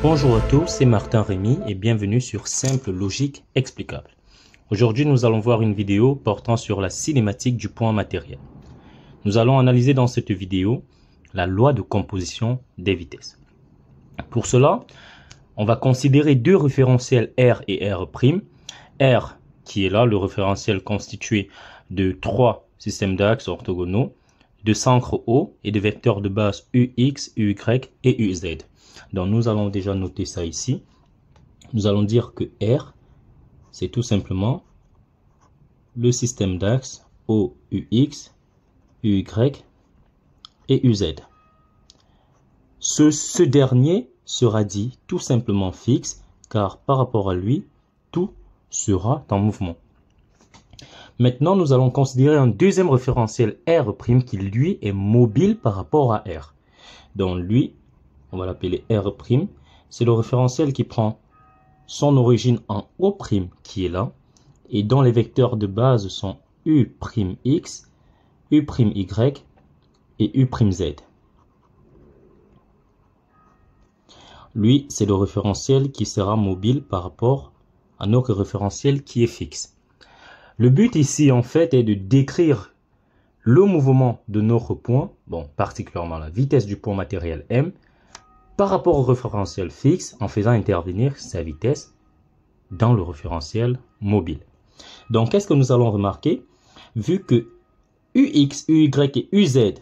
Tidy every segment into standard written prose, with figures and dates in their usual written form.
Bonjour à tous, c'est Martin Rémy et bienvenue sur Simple Logique Explicable. Aujourd'hui, nous allons voir une vidéo portant sur la cinématique du point matériel. Nous allons analyser dans cette vidéo la loi de composition des vitesses. Pour cela, on va considérer deux référentiels R et R'. R qui est là, le référentiel constitué de trois systèmes d'axes orthogonaux, de centre O et de vecteurs de base UX, UY et UZ. Donc nous allons déjà noter ça ici. Nous allons dire que R, c'est tout simplement le système d'axes OUX, UY et UZ. Ce dernier sera dit tout simplement fixe, car par rapport à lui, tout sera en mouvement. Maintenant, nous allons considérer un deuxième référentiel R' qui, lui, est mobile par rapport à R. Donc, lui, on va l'appeler R'. C'est le référentiel qui prend son origine en O', qui est là, et dont les vecteurs de base sont U'X, U'Y et U'Z. Lui, c'est le référentiel qui sera mobile par rapport à notre référentiel qui est fixe. Le but ici, en fait, est de décrire le mouvement de notre point, bon, particulièrement la vitesse du point matériel M, par rapport au référentiel fixe, en faisant intervenir sa vitesse dans le référentiel mobile. Donc, qu'est-ce que nous allons remarquer? Vu que UX, UY et UZ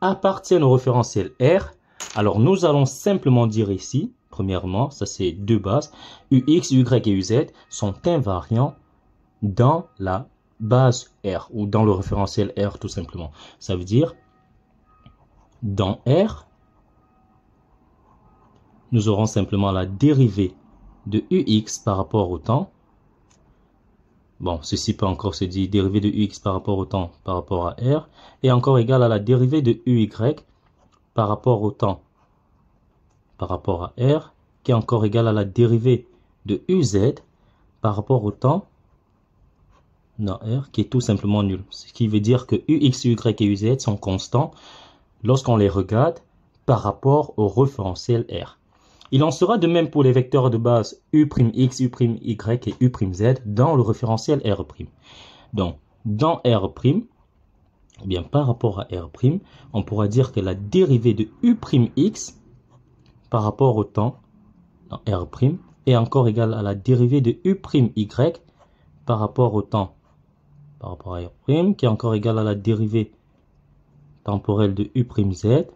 appartiennent au référentiel R, alors nous allons simplement dire ici, premièrement, ça c'est deux bases, UX, UY et UZ sont invariants dans la base R, ou dans le référentiel R tout simplement. Ça veut dire, dans R, nous aurons simplement la dérivée de UX par rapport au temps. Bon, ceci peut encore se dire dérivée de UX par rapport au temps par rapport à R, et encore égal à la dérivée de UY par rapport au temps par rapport à R, qui est encore égal à la dérivée de UZ par rapport au temps dans R, qui est tout simplement nul. Ce qui veut dire que UX, UY et UZ sont constants lorsqu'on les regarde par rapport au référentiel R. Il en sera de même pour les vecteurs de base U'X, U'Y et U'Z dans le référentiel R'. Donc, dans R', ou bien par rapport à R', on pourra dire que la dérivée de U'X par rapport au temps dans R' est encore égale à la dérivée de U'Y par rapport au temps par rapport à R', qui est encore égale à la dérivée temporelle de U'Z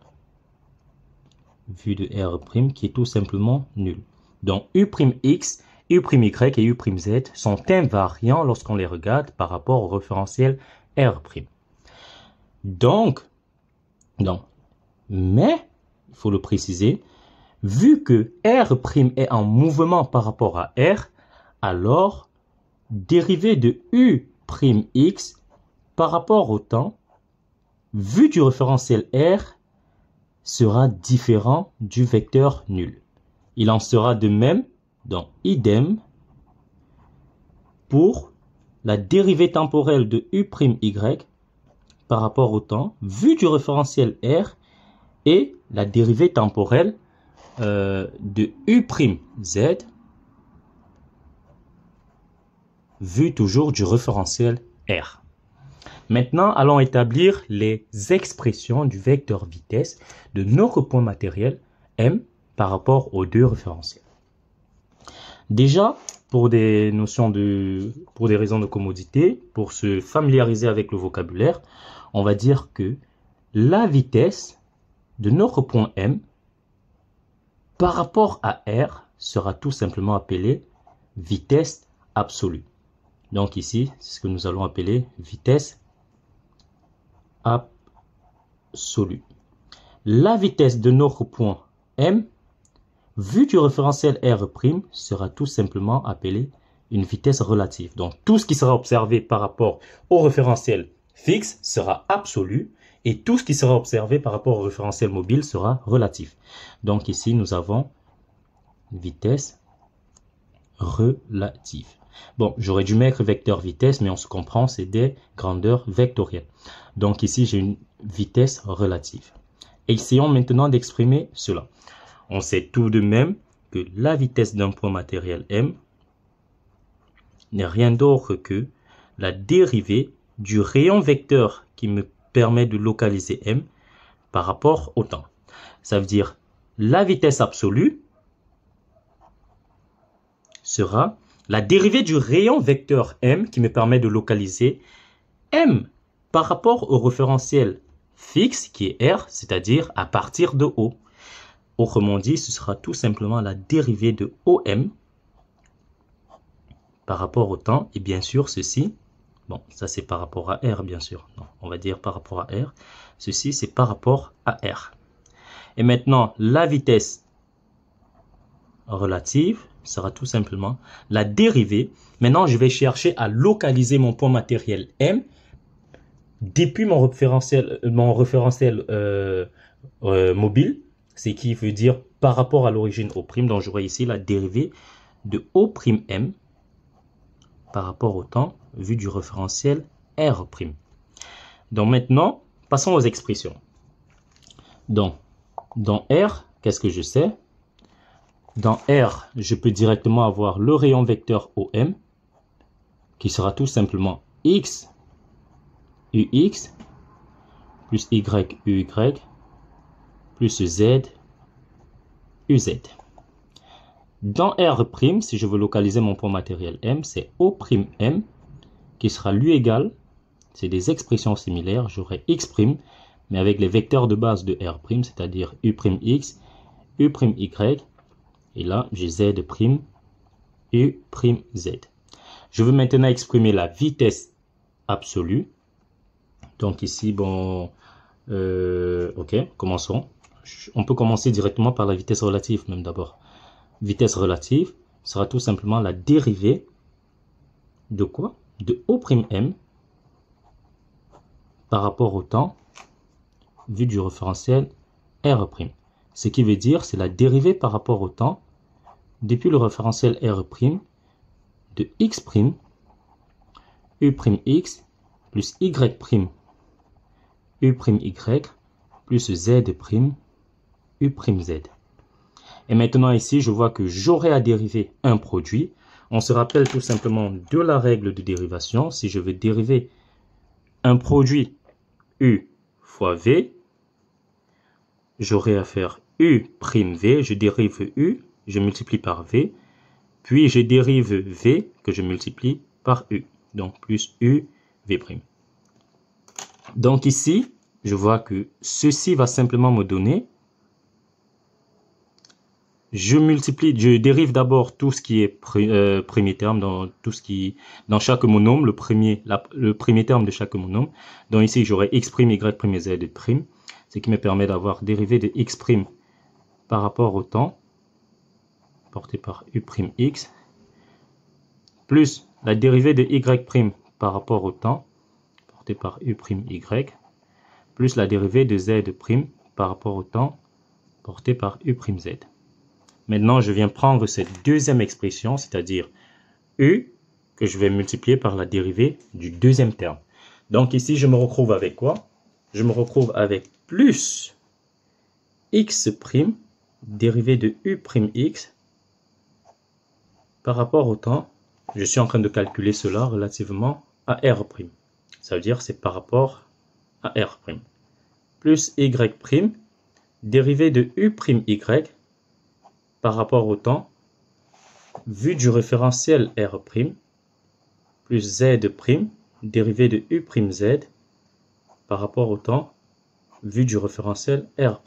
vu de R', qui est tout simplement nul. Donc U'X, U'Y et U'Z sont invariants lorsqu'on les regarde par rapport au référentiel R'. Donc, mais, il faut le préciser, vu que R' est en mouvement par rapport à R, alors dérivée de U'X par rapport au temps, vu du référentiel R, sera différent du vecteur nul. Il en sera de même, donc idem, pour la dérivée temporelle de U'Y par rapport au temps, vu du référentiel R, et la dérivée temporelle de U'Z, vu toujours du référentiel R. Maintenant, allons établir les expressions du vecteur vitesse de notre point matériel M par rapport aux deux référentiels. Déjà, pour des raisons de commodité, pour se familiariser avec le vocabulaire, on va dire que la vitesse de notre point M par rapport à R sera tout simplement appelée vitesse absolue. Donc ici, c'est ce que nous allons appeler vitesse absolue. La vitesse de notre point M, vu du référentiel R', sera tout simplement appelée une vitesse relative. Donc tout ce qui sera observé par rapport au référentiel fixe sera absolu, et tout ce qui sera observé par rapport au référentiel mobile sera relatif. Donc ici, nous avons vitesse relative. Bon, j'aurais dû mettre vecteur vitesse, mais on se comprend, c'est des grandeurs vectorielles. Donc ici, j'ai une vitesse relative. Essayons maintenant d'exprimer cela. On sait tout de même que la vitesse d'un point matériel m n'est rien d'autre que la dérivée du rayon vecteur qui me permet de localiser m par rapport au temps. Ça veut dire la vitesse absolue sera la dérivée du rayon vecteur m qui me permet de localiser m par rapport au référentiel fixe qui est r, c'est-à-dire à partir de O. Autrement dit, ce sera tout simplement la dérivée de OM par rapport au temps. Et bien sûr, ceci, bon, ça c'est par rapport à R, bien sûr. Non, on va dire par rapport à R. Ceci, c'est par rapport à R. Et maintenant, la vitesse relative sera tout simplement la dérivée. Maintenant, je vais chercher à localiser mon point matériel M depuis mon référentiel mobile, ce qui veut dire par rapport à l'origine O'. Donc, j'aurai ici la dérivée de O'M par rapport au temps vu du référentiel R'. Donc, maintenant, passons aux expressions. Donc, dans R, qu'est-ce que je sais? Dans R, je peux directement avoir le rayon vecteur OM qui sera tout simplement X UX plus Y UY plus Z UZ. Dans R', si je veux localiser mon point matériel M, c'est O'M qui sera lui égal, c'est des expressions similaires, j'aurai X', mais avec les vecteurs de base de R', c'est-à-dire U'X, U'Y, et là j'ai Z', U'Z. Je veux maintenant exprimer la vitesse absolue. Donc ici, bon, ok, commençons. On peut commencer directement par la vitesse relative même d'abord. Vitesse relative sera tout simplement la dérivée de quoi? De O'M par rapport au temps vu du référentiel R'. Ce qui veut dire c'est la dérivée par rapport au temps depuis le référentiel R' de X', U'X plus Y', U'Y plus Z', U'Z. Et maintenant ici, je vois que j'aurai à dériver un produit. On se rappelle tout simplement de la règle de dérivation. Si je veux dériver un produit U fois V, j'aurai à faire U'V, je dérive U, je multiplie par V, puis je dérive V que je multiplie par U, donc plus UV'. Donc ici, je vois que ceci va simplement me donner, je dérive d'abord tout ce qui est premier terme, dans chaque monome, le premier terme de chaque monome. Donc ici, j'aurai X', Y', Z', ce qui me permet d'avoir dérivé de X' par rapport au temps, porté par U'X, plus la dérivée de Y' par rapport au temps, porté par U'Y, plus la dérivée de Z' par rapport au temps, porté par U'Z. Maintenant, je viens prendre cette deuxième expression, c'est-à-dire U, que je vais multiplier par la dérivée du deuxième terme. Donc ici, je me retrouve avec quoi? Je me retrouve avec plus X', dérivée de U'X, par rapport au temps. Je suis en train de calculer cela relativement à R'. Ça veut dire c'est par rapport à R'. Plus Y', dérivée de U'Y, par rapport au temps, vu du référentiel R', plus Z', dérivée de U'Z, par rapport au temps, vu du référentiel R'.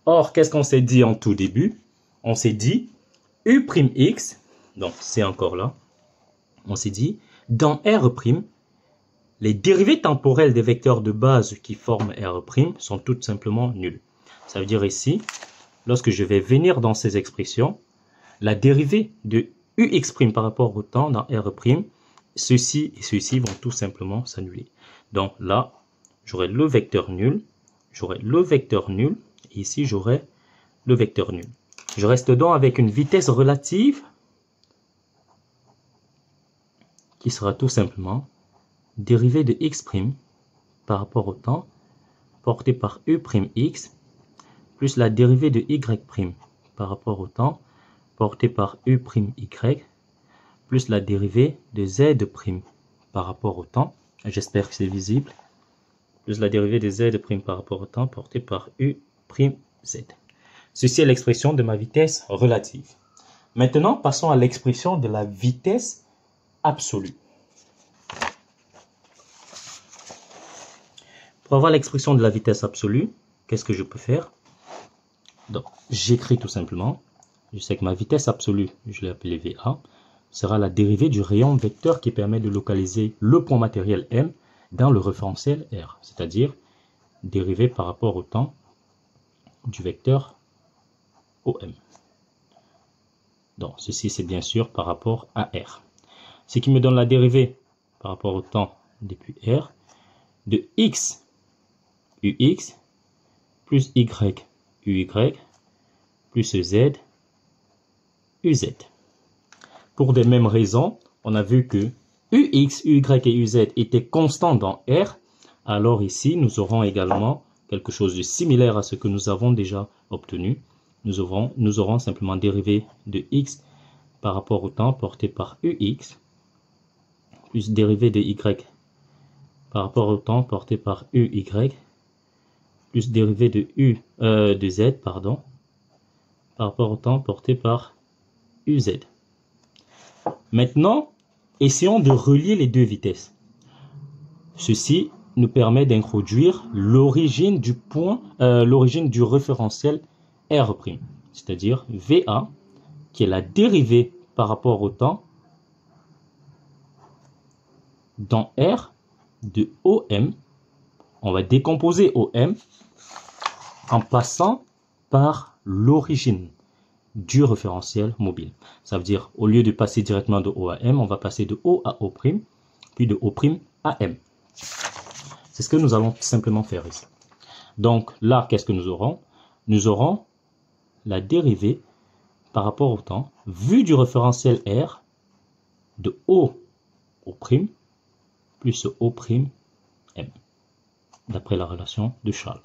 Or, qu'est-ce qu'on s'est dit en tout début? On s'est dit U'X, donc c'est encore là, on s'est dit, dans R', les dérivées temporelles des vecteurs de base qui forment R' sont tout simplement nulles. Ça veut dire ici, lorsque je vais venir dans ces expressions, la dérivée de U'X' par rapport au temps dans R', ceci et ceci vont tout simplement s'annuler. Donc là, j'aurai le vecteur nul, et ici j'aurai le vecteur nul. Je reste donc avec une vitesse relative qui sera tout simplement dérivée de X' par rapport au temps porté par U'X plus la dérivée de Y' par rapport au temps porté par U' Y plus la dérivée de Z' par rapport au temps. J'espère que c'est visible. Plus la dérivée de Z' par rapport au temps porté par U' Z. Ceci est l'expression de ma vitesse relative. Maintenant, passons à l'expression de la vitesse absolue. Pour avoir l'expression de la vitesse absolue, qu'est-ce que je peux faire? Donc, j'écris tout simplement. Je sais que ma vitesse absolue, je l'ai appelée VA, sera la dérivée du rayon vecteur qui permet de localiser le point matériel M dans le référentiel R, c'est-à-dire dérivée par rapport au temps du vecteur OM. Donc, ceci, c'est bien sûr par rapport à R. Ce qui me donne la dérivée par rapport au temps depuis R de X UX plus Y UY plus Z UZ. Pour des mêmes raisons, on a vu que UX, UY et UZ étaient constants dans R. Alors ici, nous aurons également quelque chose de similaire à ce que nous avons déjà obtenu. Nous aurons simplement dérivé de X par rapport au temps porté par UX plus dérivé de Y par rapport au temps porté par UY plus dérivé de Z par rapport au temps porté par UZ. Maintenant, essayons de relier les deux vitesses. Ceci nous permet d'introduire l'origine du référentiel R', c'est-à-dire VA, qui est la dérivée par rapport au temps dans R de OM. On va décomposer OM en passant par l'origine du référentiel mobile. Ça veut dire, au lieu de passer directement de O à M, on va passer de O à O', puis de O' à M. C'est ce que nous allons simplement faire ici. Donc là, qu'est-ce que nous aurons? Nous aurons la dérivée par rapport au temps, vue du référentiel R, de O au prime, plus O' M, d'après la relation de Charles.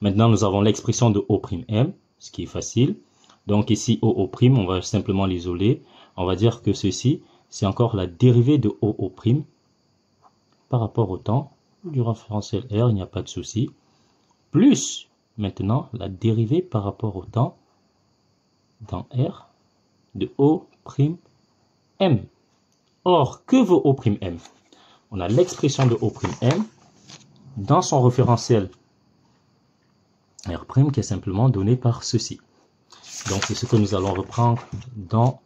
Maintenant, nous avons l'expression de O'M, ce qui est facile. Donc ici, O', on va simplement l'isoler. On va dire que ceci, c'est encore la dérivée de O' par rapport au temps du référentiel R, il n'y a pas de souci. Plus, maintenant, la dérivée par rapport au temps dans R de O'M. Or, que vaut O'M? On a l'expression de O'M dans son référentiel R' qui est simplement donné par ceci. Donc, c'est ce que nous allons reprendre dans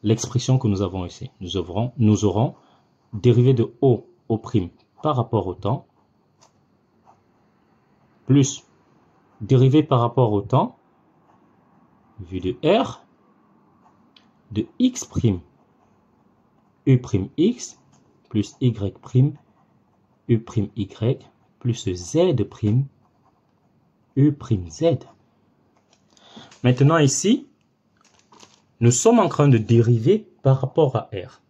l'expression que nous avons ici. Nous aurons dérivé de O' par rapport au temps, plus dérivé par rapport au temps, vu de R, de X', U'X, plus Y', U'Y, plus Z', U'Z. Maintenant ici, nous sommes en train de dériver par rapport à R.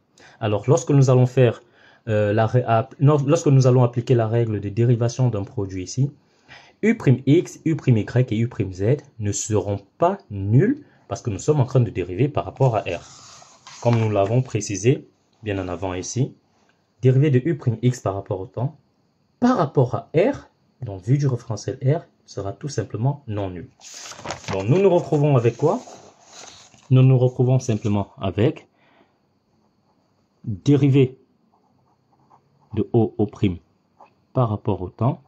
Alors lorsque nous allons faire lorsque nous allons appliquer la règle de dérivation d'un produit ici, U'X, U'Y et U'Z ne seront pas nuls parce que nous sommes en train de dériver par rapport à R. Comme nous l'avons précisé bien en avant ici, dérivé de U'X par rapport au temps, par rapport à R, donc vu du référentiel R, sera tout simplement non nul. Donc nous nous retrouvons avec quoi? Nous nous retrouvons simplement avec dérivée de O' par rapport au temps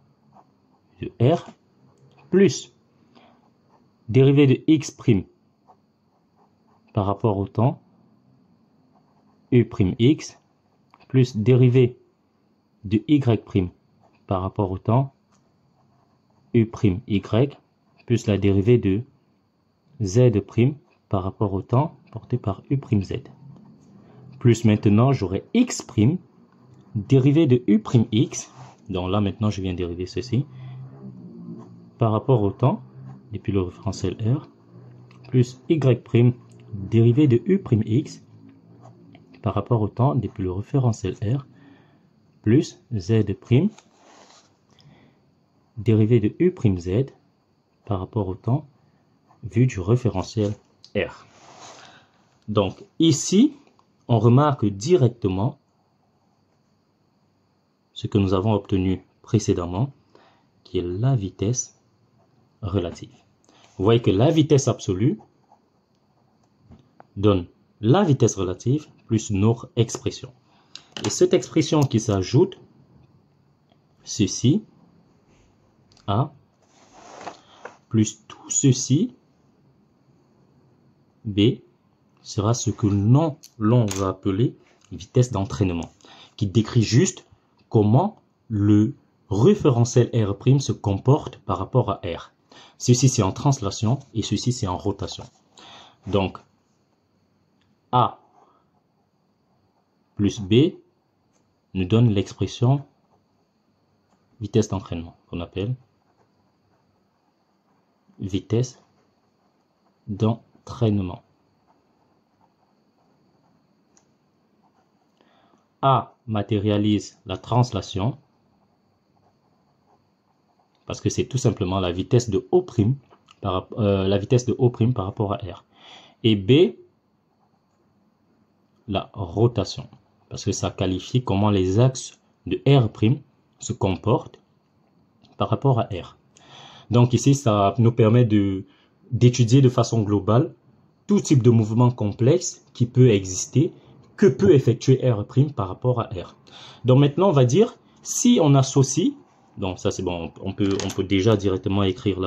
de R, plus dérivée de X' par rapport au temps U'X, plus dérivée de Y' par rapport au temps U'Y, plus la dérivée de Z' par rapport au temps porté par U'Z. Plus maintenant, j'aurai X', dérivée de U'X, donc là maintenant je viens dériver ceci, par rapport au temps, depuis le référentiel R, plus Y', dérivée de U'X, par rapport au temps, depuis le référentiel R, plus Z', dérivée de U'Z, par rapport au temps, vu du référentiel R. Donc ici, on remarque directement ce que nous avons obtenu précédemment, qui est la vitesse relative. Vous voyez que la vitesse absolue donne la vitesse relative plus notre expression. Et cette expression qui s'ajoute, ceci, A, plus tout ceci, B, sera ce que l'on va appeler vitesse d'entraînement, qui décrit juste comment le référentiel R' se comporte par rapport à R. Ceci c'est en translation et ceci c'est en rotation. Donc, A plus B nous donne l'expression vitesse d'entraînement, qu'on appelle vitesse d'entraînement. A matérialise la translation, parce que c'est tout simplement la vitesse de O' par rapport à R. Et B, la rotation, parce que ça qualifie comment les axes de R' se comportent par rapport à R. Donc ici, ça nous permet d'étudier de façon globale tout type de mouvement complexe qui peut exister, que peut effectuer R' par rapport à R. Donc maintenant, on va dire, si on associe, donc ça c'est bon, on peut déjà directement écrire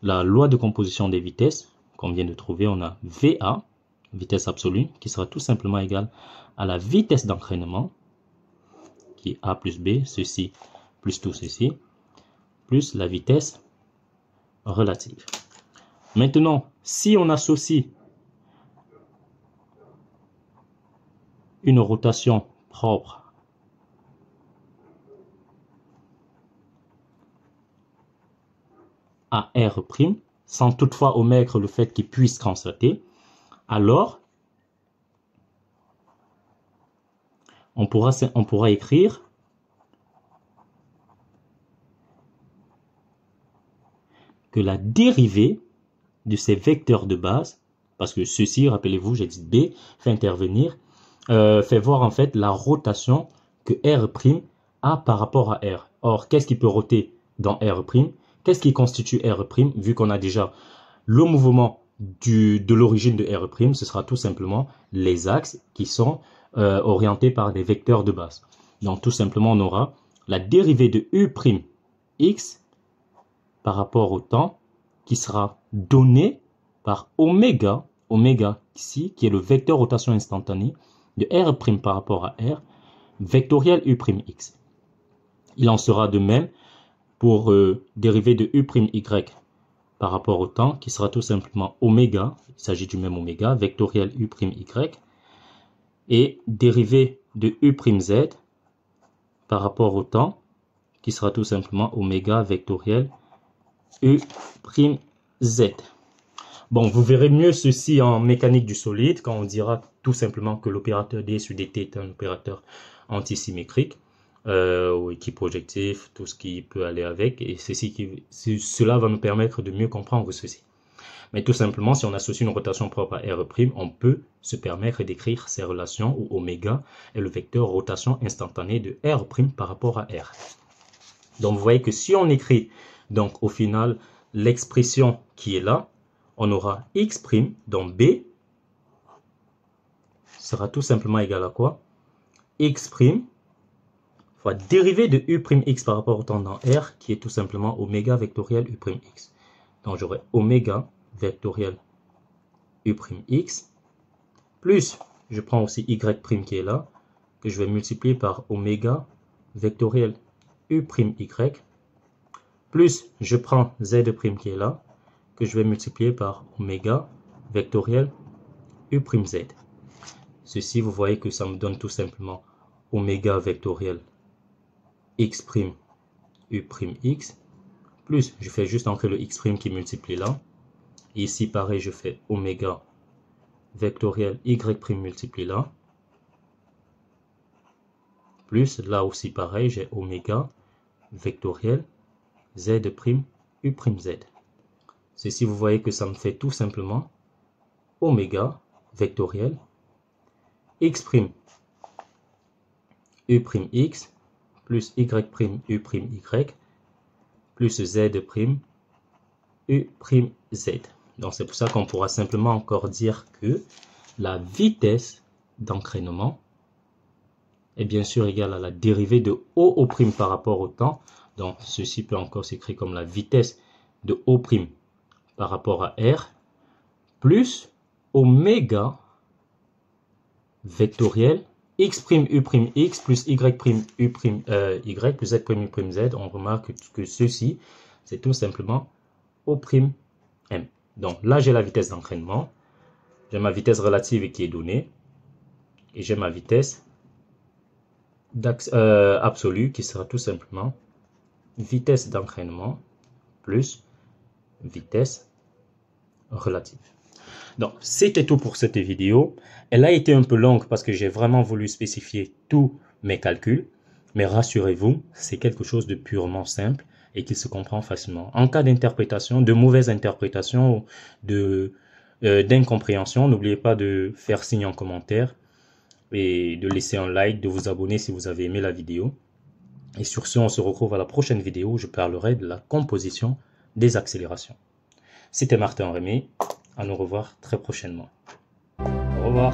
la loi de composition des vitesses qu'on vient de trouver. On a VA, vitesse absolue, qui sera tout simplement égale à la vitesse d'entraînement, qui est A plus B, ceci plus tout ceci, plus la vitesse relative. Maintenant, si on associe une rotation propre à R', sans toutefois omettre le fait qu'il puisse constater, alors on pourra écrire que la dérivée de ces vecteurs de base, parce que ceci, rappelez-vous, j'ai dit B, fait voir en fait la rotation que R' a par rapport à R. Or, qu'est-ce qui peut roter dans R'? Qu'est-ce qui constitue R'? Vu qu'on a déjà le mouvement de l'origine de R', ce sera tout simplement les axes qui sont orientés par des vecteurs de base. Donc tout simplement, on aura la dérivée de U'x par rapport au temps qui sera donnée par oméga ici, qui est le vecteur rotation instantanée de R' par rapport à R, vectoriel U'x. Il en sera de même pour dériver de U'y par rapport au temps, qui sera tout simplement oméga, il s'agit du même oméga, vectoriel U'y, et dérivé de U'z par rapport au temps, qui sera tout simplement oméga vectoriel U'z. Bon, vous verrez mieux ceci en mécanique du solide, quand on dira tout simplement que l'opérateur D sur dt est un opérateur antisymétrique, ou équiprojectif, tout ce qui peut aller avec, et cela va nous permettre de mieux comprendre ceci. Mais tout simplement, si on associe une rotation propre à R', on peut se permettre d'écrire ces relations où oméga est le vecteur rotation instantanée de R' par rapport à R. Donc vous voyez que si on écrit donc au final l'expression qui est là, on aura X', donc B sera tout simplement égal à quoi? X' fois dérivée de U'x par rapport au temps dans R, qui est tout simplement oméga vectoriel U'x. Donc j'aurai oméga vectoriel U'x, plus, je prends aussi Y' qui est là, que je vais multiplier par oméga vectoriel U'y, plus je prends Z' qui est là, que je vais multiplier par oméga vectoriel U'z. Ceci, vous voyez que ça me donne tout simplement oméga vectoriel X' U'x, plus je fais juste entrer le X' qui multiplie là. Et ici, pareil, je fais oméga vectoriel Y' multiplie là. Plus, là aussi, pareil, j'ai oméga vectoriel Z' U'z. Ceci, vous voyez que ça me fait tout simplement oméga vectoriel x' u'x plus y' u'y plus z' u'z. Donc c'est pour ça qu'on pourra simplement encore dire que la vitesse d'entraînement est bien sûr égale à la dérivée de O' par rapport au temps. Donc ceci peut encore s'écrire comme la vitesse de O' par rapport à R plus oméga vectoriel x' u'x plus y' u'y plus z' u'z. On remarque que ceci, c'est tout simplement O'M. Donc là, j'ai la vitesse d'entraînement, j'ai ma vitesse relative qui est donnée, et j'ai ma vitesse absolue qui sera tout simplement vitesse d'entraînement plus vitesse relative. Donc, c'était tout pour cette vidéo. Elle a été un peu longue parce que j'ai vraiment voulu spécifier tous mes calculs. Mais rassurez-vous, c'est quelque chose de purement simple et qui se comprend facilement. En cas d'interprétation, de mauvaise interprétation, d'incompréhension, n'oubliez pas de faire signe en commentaire et de laisser un like, de vous abonner si vous avez aimé la vidéo. Et sur ce, on se retrouve à la prochaine vidéo où je parlerai de la composition des accélérations. C'était Martin Rémy. À nous revoir très prochainement. Au revoir.